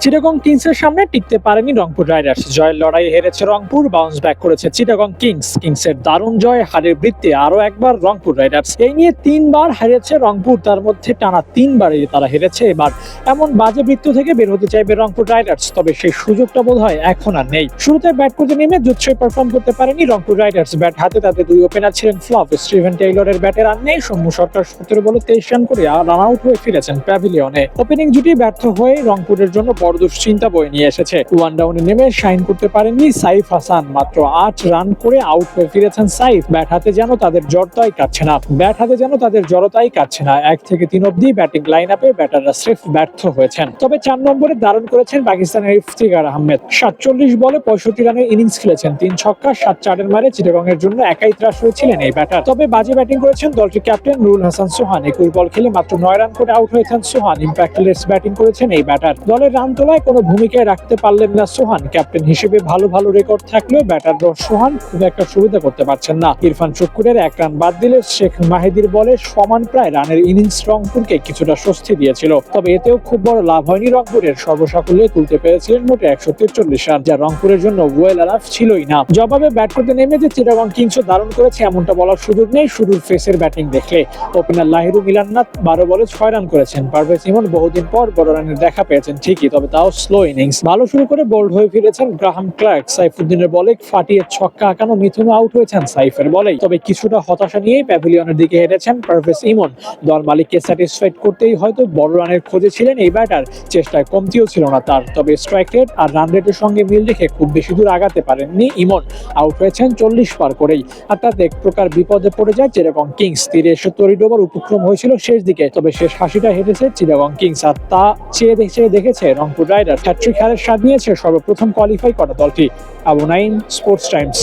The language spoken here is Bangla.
চিটাগং কিংসের সামনে টিকতে পারেনি রংপুর রাইডার্স। জয়ের লড়াই হেরেছে রংপুর, বাউন্স ব্যাক করেছে চিটাগং কিংসের দারুণ জয়, হারের বৃত্তে আরো একবার রংপুর রাইডার্স। এই নিয়ে 3বার হারিয়েছে রংপুর, তার মধ্যে টানা 3বারই তারা হেরেছে। এবার এমন বাজে বৃত্ত থেকে বের হতে চাইবে রংপুর রাইডার্স, তবে সেই সুযোগটা বোধহয় এখন আর নেই। শুরুতে ব্যাট করতে নেমে জুৎসই পারফর্ম করতে পারেনি রংপুর রাইডার্স। ব্যাট হাতে তাদের দুই ওপেনার ছিলেন ফ্লপ। স্টিভেন টেইলরের ব্যাটে রান নেই, সৌম্য সরকার 17 বলে 23 রান করে রান আউট হয়ে ফিরেছেন প্যাভিলিয়নে। ওপেনিং জুটি ব্যর্থ হয়ে রংপুরের জন্য বড় দুশ্চিন্তা বয়ে নিয়ে এসেছে। ওয়ান ডাউনে নেমে শাইন করতে পারেননি সাইফ হাসান, মাত্র 8 রান করে আউট হয়ে ফিরেছেন সাইফ। ব্যাট হাতে যেন তাদের জড়তাই কাটছে না। 1 থেকে 3 অব্দি ব্যাটিং লাইন আপে ব্যাটাররা স্রেফ ব্যর্থ হয়েছেন। তবে 4 নম্বরে দারুণ করেছেন পাকিস্তানের ইফতিখার আহমেদ। 47 বলে 65 রানের ইনিংস খেলেছেন, 3 ছক্কা 7 চারের মারে চিটাগং এর জন্য একাই ত্রাস হয়েছিলেন এই ব্যাটার। তবে বাজে ব্যাটিং করেছেন দলটির ক্যাপ্টেন নুরুল হাসান সোহান। 21 বল খেলে মাত্র 9 রান করে আউট হয়েছেন সোহান। ইম্প্যাক্টলেস ব্যাটিং করেছেন এই ব্যাটার। দলের রান তোলায় কোনো ভূমিকায় রাখতে পারলেন না সোহান। ক্যাপ্টেন হিসেবে ভালো রেকর্ড থাকলেও ব্যাটার সোহান খুব একটা সুবিধা করতে পারছেন না। ইরফান চক্কুরের 1 রান বাদ দিলে শেখ মাহিদির বলে সমান প্রায় রানের ইনিংস রংপুরকে কিছুটা স্বস্তি দিয়েছিল। তবে এতেও খুব বড় লাভ হয়নি রংপুরের। সর্বসাকুল্যে তুলতে পেরেছিলেন মোটে 143 রান, যা রংপুরের জন্য ওয়েল এনাফ ছিলই না। জবাবে ব্যাট করতে নেমে যে চিটাগং কিংসও দারুণ করেছে এমনটা বলার সুযোগ নেই শুরুর ফেসের ব্যাটিং দেখলে। ওপেনার লাহিরু মিলান্নাত 12 বলে 6 রান করেছেন। পারভেজ ইমন বহুদিন পর বড় রানের দেখা পেয়েছেন ঠিকই, তবে তাও স্লো ইনিংস। ভালো শুরু করে বোল্ড হয়ে ফিরেছেন গ্রাহাম ক্লার্ক। সাইফুদ্দিনের বলে ফাটিয়ে ছক্কা হাঁকানো মিথুন আউট হয়েছেন সাইফের বলেই। তবে কিছুটা হতাশা নিয়েই প্যাভিলিয়নের দিকে হেঁটেছেন পারভেজ ইমন। দল মালিককে স্যাটিসফাইড করতেই হয়তো বড় রানের খোঁজে ছিলেন এই ব্যাটার। চেষ্টায় কমতিও ছিল না তার। তবে স্ট্রাইক রেট আর রান রেটের সঙ্গে মিল রেখে খুব বেশি দূর আগাতে পারেননি ইমন। আউট হয়েছেন 40 পার করেই। আর তাতে এক প্রকার বিপদে পড়ে যায় চিটাগং কিংস। তীরে এসে তড়ি ডোবার উপক্রম হয়েছিল শেষ দিকে, তবে শেষ হাসিটা হেঁটেছে চিটাগং কিংস। আর তা চেয়ে দেখেছে রংপুর রাইডার্স। হ্যাট্রিক হারের স্বাদ নিয়েছে সর্বপ্রথম কোয়ালিফাই করা দলটি। Abu Naim, sports Times.